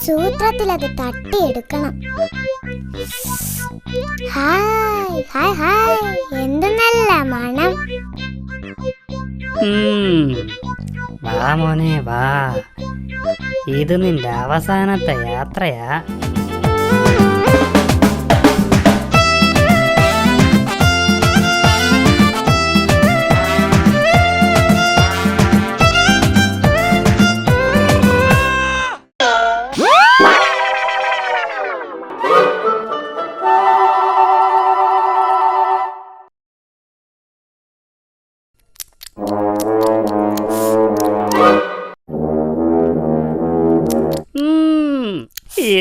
സൂത്രത്തിൽ അത് തട്ടിയെടുക്കണം. Hi hi hi, എന്ത് നല്ല മണം. വാ മോനെ വാ, ഇത് നിന്റെ അവസാനത്തെ യാത്രയാ.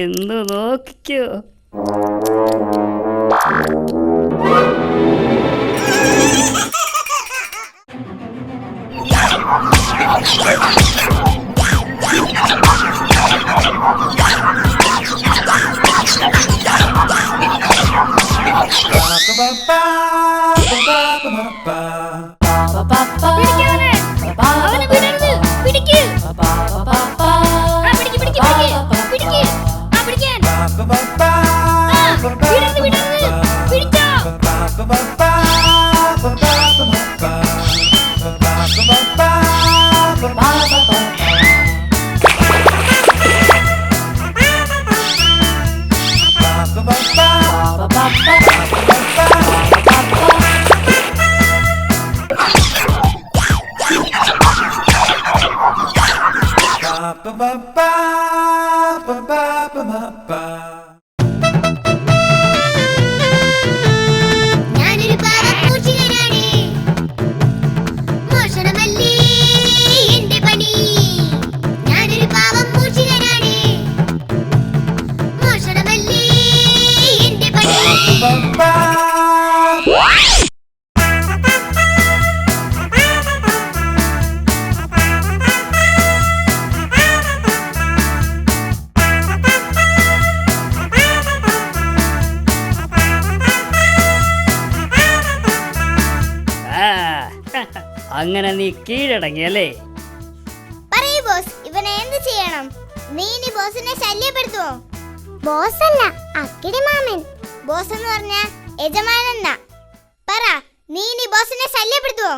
എന്ന് നോക്കിക്കോ. അങ്ങനെ നീ കീഴടങ്ങിയല്ലേ? പറയൂ ബോസ്, ഇവനെ എന്ത് ചെയ്യണം? നീ ഇനി ബോസിനെ ശല്യപ്പെടുത്തുവോ? ബോസ് അല്ല, അക്കിടി മാമൻ. ബോസ് എന്ന് പറഞ്ഞ യജമാനെന്നാ. പറ, നീ ഇനി ബോസിനെ ശല്യപ്പെടുത്തുവോ?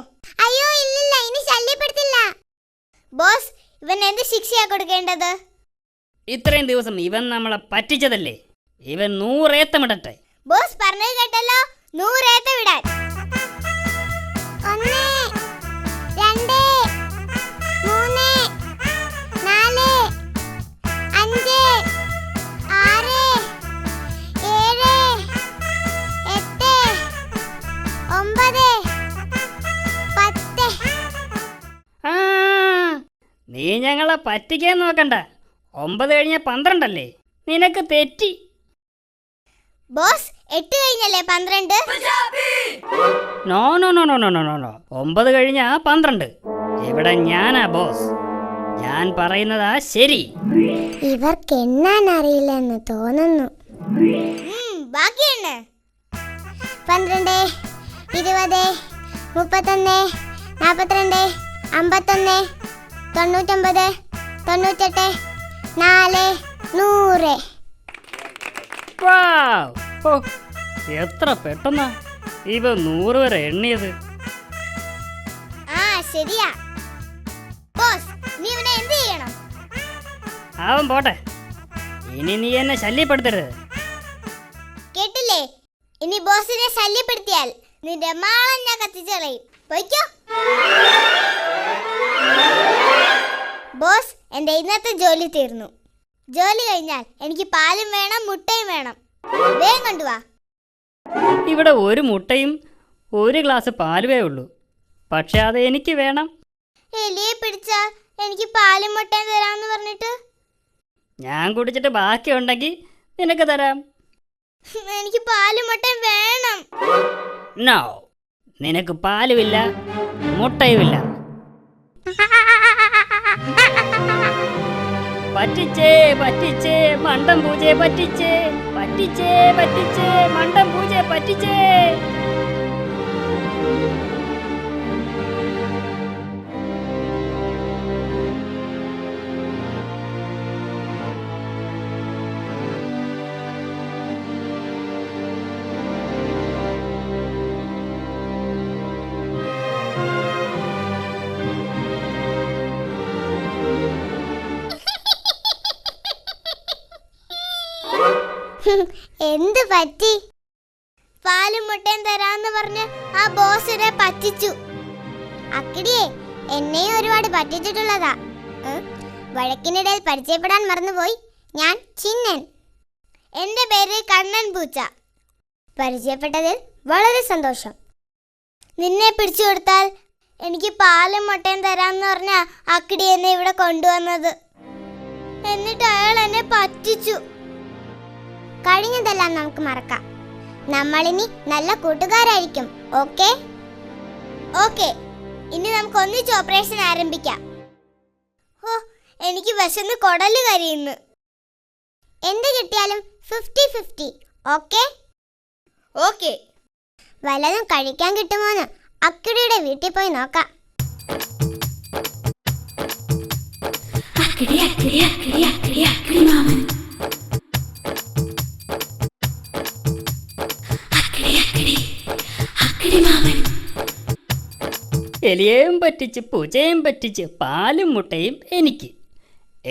അയ്യോ ഇല്ലില്ല, ഇനി ശല്യപ്പെടുത്തില്ല. ബോസ്, ഇവൻ എന്ത് ശിക്ഷയാ കൊടുക്കേണ്ടത്? ഇത്രയും ദിവസം ഇവൻ നമ്മളെ പറ്റിച്ചതല്ലേ, ഇവൻ 100 ഏത്തമിടട്ടെ. ബോസ് പറഞ്ഞത് കേട്ടല്ലോ, 100 ഏത്ത വിടാൻ. 1 2 3 4 5 6 7 8 9 10. നീ ഞങ്ങളെ പറ്റിക്കാൻ നോക്കണ്ട. 9 കഴിഞ്ഞ 12 അല്ലേ? നിനക്ക് തെറ്റി. ബോസ്, 8 കഴിഞ്ഞല്ലേ 12? No no no no no no no 9 കഴിഞ്ഞ 12. ഇവിടെ ഞാനാ ബോസ്. ഞാൻ പറയുന്നതാ ശരി. ഇവർക്ക് എണ്ണാൻ അറിയില്ലെന്ന് തോന്നുന്നു. ബാക്കിയാണ് 12 20 31 42 51 99 98 4 100. എത്ര പെട്ടെന്നാ ഇവ 100 വരെ എണ്ണിയത്. ശരിയാ ബോസ്, നീ ഇവനെ എന്ത് ചെയ്യണം? അവൻ പോട്ടെ, ഇനി നീ എന്നെ ശല്യപ്പെടുത്തരുത്. കേട്ടില്ലേ? ഇനി ബോസിനെ ശല്യപ്പെടുത്തിയാൽ നിന്റെ മാളം ഞാൻ കത്തിച്ചളയും. പോയിക്കോ. ബോസ്, എന്റെ ഇന്നത്തെ ജോലി തീർന്നു. ജോലി കഴിഞ്ഞാൽ എനിക്ക് പാലും വേണം, മുട്ടയും വേണം. വേഗം കൊണ്ടുവാ. ഇവിടെ 1 മുട്ടയും 1 ഗ്ലാസ് പാലുവേ ഉള്ളൂ. പക്ഷെ അത് എനിക്ക് വേണം. എലിയെ പിടിച്ചാ എനിക്ക് പാലും മുട്ടയും തരാമെന്ന് പറഞ്ഞിട്ട്. ഞാൻ കുടിച്ചിട്ട് ബാക്കിയുണ്ടെങ്കിൽ നിനക്ക് തരാം. എനിക്ക് പാലും മുട്ടയും വേണം. നോ, നിനക്ക് പാലുമില്ല, മുട്ടയുമില്ല. പറ്റിച്ചേ പറ്റിച്ചേ മണ്ടം പൂജയെ പറ്റിച്ചേ, പറ്റിച്ചേ പറ്റിച്ചേ മണ്ടം പൂജയെ പറ്റിച്ചേ. എന്ത് പറ്റി? പാലും മുട്ടയും തരാന്ന് പറഞ്ഞ് ആ ബോസിനെ പറ്റിച്ചു. അക്കിടിയെ എന്നെയും ഒരുപാട് പറ്റിച്ചിട്ടുള്ളതാ. വഴക്കിനിടയിൽ പരിചയപ്പെടാൻ മറന്നുപോയി. ഞാൻ ചിന്നൻ. എന്റെ പേര് കണ്ണൻ പൂച്ച. പരിചയപ്പെട്ടതിൽ വളരെ സന്തോഷം. നിന്നെ പിടിച്ചു കൊടുത്താൽ എനിക്ക് പാലും മുട്ടയും തരാന്ന് പറഞ്ഞ അക്കിടി എന്നെ ഇവിടെ കൊണ്ടുവന്നത്. എന്നിട്ട് അയാൾ എന്നെ പറ്റിച്ചു. കഴിഞ്ഞതെല്ലാം നമുക്ക് മറക്കാം. നമ്മളിനി നല്ല കൂട്ടുകാരായിരിക്കും. ഓക്കേ? ഓക്കേ, ഇനി നമുക്ക് ഒന്നിച്ച് ഓപ്പറേഷൻ ആരംഭിക്കാം. ഓ, എനിക്ക് വിശന്ന് കൊടല് കരിയുന്നു. എന്ത് കിട്ടിയാലും 50-50. ഓക്കേ? ഓക്കേ. വല്ലതും കഴിക്കാൻ കിട്ടുമോന്ന് അക്കിടിയുടെ വീട്ടിൽ പോയി നോക്കാം. എലിയേയും പറ്റിച്ച് പൂച്ചയും പറ്റിച്ച് പാലും മുട്ടയും എനിക്ക്.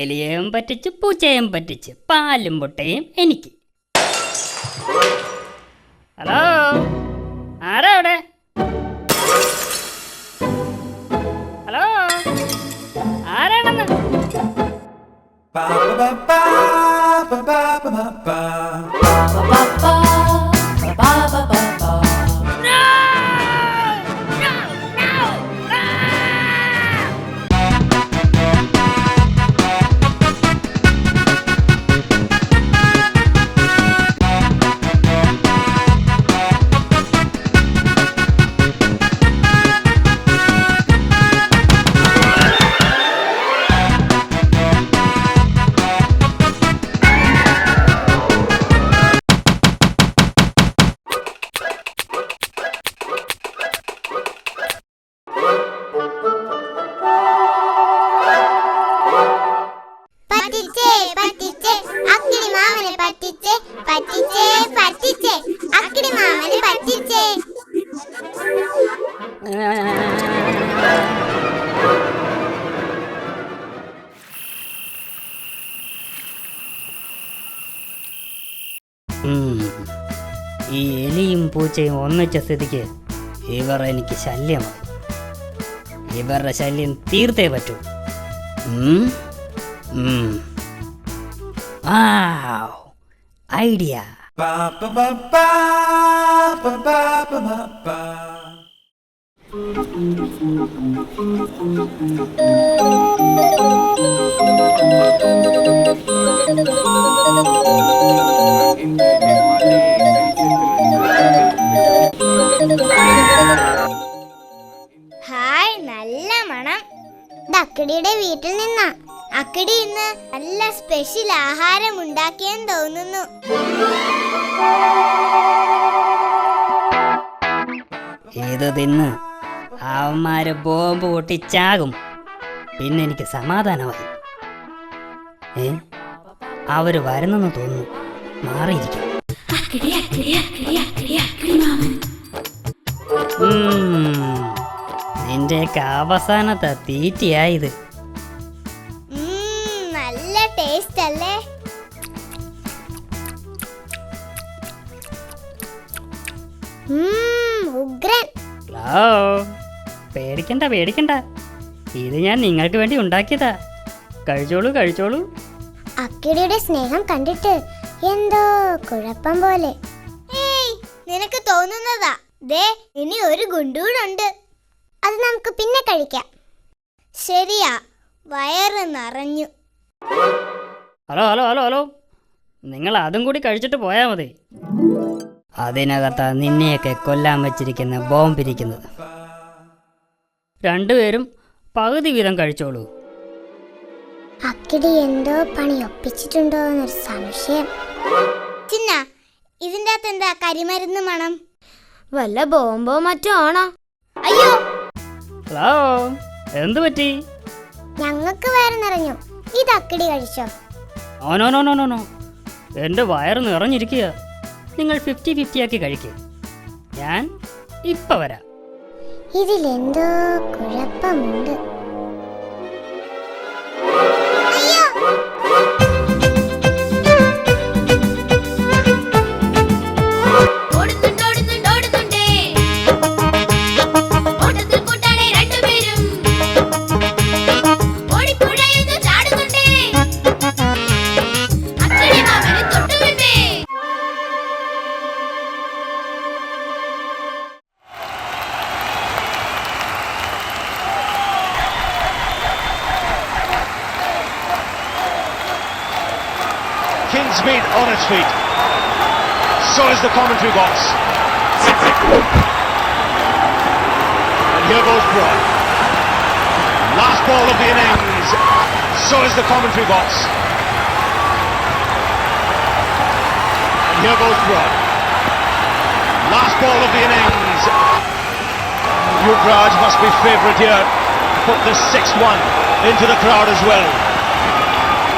എലിയേയും പറ്റിച്ച് പൂച്ചയും പറ്റിച്ച് പാലും മുട്ടയും എനിക്ക്. ഹലോ, ആരാ അവിടെ? ഹലോ, ആരാണെന്ന്? പറ്റിച്ചേ പറ്റിച്ചേ അക്കിടി മാമനെ പറ്റിച്ചേ. പറ്റിച്ചേ പറ്റിച്ചേ അക്കിടി മാമനെ പറ്റിച്ചേ. ഈ എലിയും പൂച്ചയും ഒന്നിച്ച സ്ഥിതിക്ക് ഇവർ എനിക്ക് ശല്യമാണ്. ഇവരുടെ ശല്യം തീർത്തേ പറ്റൂ. ഐഡിയ. ഹായ്, നല്ല മണം. അക്കിടിയുടെ വീട്ടിൽ നിന്നാ. അക്കിടി ഇന്ന് നല്ല സ്പെഷ്യൽ ആഹാരം ഉണ്ടാക്കിയെന്ന് തോന്നുന്നു. ഇത് തിന്ന് അവന്മാര് ബോംബ് പൊട്ടിച്ചാകും. പിന്നെ എനിക്ക് സമാധാനമായി. അവര് വരുന്നെന്ന് തോന്നുന്നു. മാറിയിരിക്കും. നിന്റെയൊക്കെ അവസാനത്തെ തീറ്റിയായത്. നല്ല ടേസ്റ്റ് അല്ലേ? ഉഗ്രൻ. പേടിക്കണ്ട പേടിക്കണ്ട, ഇത് ഞാൻ നിങ്ങൾക്ക് വേണ്ടി ഉണ്ടാക്കിയതാ. കഴിച്ചോളൂ കഴിച്ചോളൂ. അക്കിടിയുടെ സ്നേഹം കണ്ടിട്ട് എന്തോ കുഴപ്പം പോലെ. നിനക്ക് തോന്നുന്നതാ. ദേ, ഇനി ഒരു ഗുണ്ടൂടുണ്ട്. അത് നമുക്ക് പിന്നെ കഴിക്കാം. ശരിയാ, വയറ് നിറഞ്ഞു. ഹലോ ഹലോ ഹലോ ഹലോ, നിങ്ങൾ അതും കൂടി കഴിച്ചിട്ട് പോയാൽ മതി. അതിനകത്താ നിന്നെയൊക്കെ കൊല്ലാൻ വെച്ചിരിക്കുന്ന ബോംബിരിക്കുന്നത്. രണ്ടുപേരും പകുതി വീതം കഴിച്ചോളൂ. അക്കിടി എന്തോ പണി ഒപ്പിച്ചിട്ടുണ്ടോ എന്നൊരു സംശയം. ചിന്ന, ഇതിൻ്റെ അകത്ത് എന്താ കരിമരുന്ന് മണം? വല്ല ബോംബോ മറ്റോ ആണോ? അയ്യോ, ഹലോ, എന്ത് പറ്റി? ഞങ്ങൾക്ക് വയറ് നിറഞ്ഞു. ഇത് അക്കിടി കഴിച്ചോ? No no no no no, എൻ്റെ വയറ് നിറഞ്ഞിരിക്കുക. നിങ്ങൾ 50-50 ആക്കി കഴിക്കുക. ഞാൻ ഇപ്പം വരാം. ഇതിലെന്തോ കുഴപ്പമുണ്ട്. Kingsmead on its feet. So is the commentary box. And here goes Broad. Last ball of the innings. So is the commentary box. And here goes Broad. Last ball of the innings. Yuvraj must be favourite here. Put this 6-1 into the crowd as well.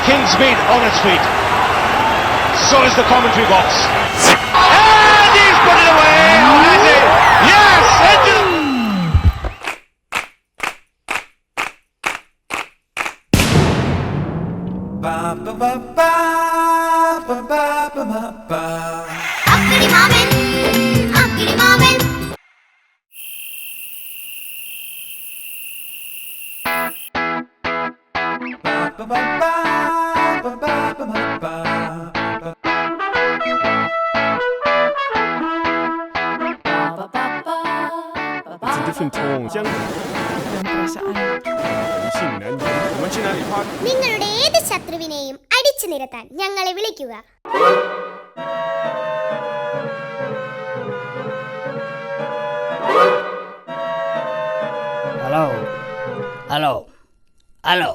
Kingsmead on its feet. So is the commentary box. And he's put it away! Or has he? Yes! Into the... അക്കിടി മാമൻ അക്കിടി മാമൻ It's a different tone. നിങ്ങളുടെ ഏത് ശത്രുവിനെയും അടിച്ചു നിരത്താൻ ഞങ്ങളെ വിളിക്കുക. Hello hello hello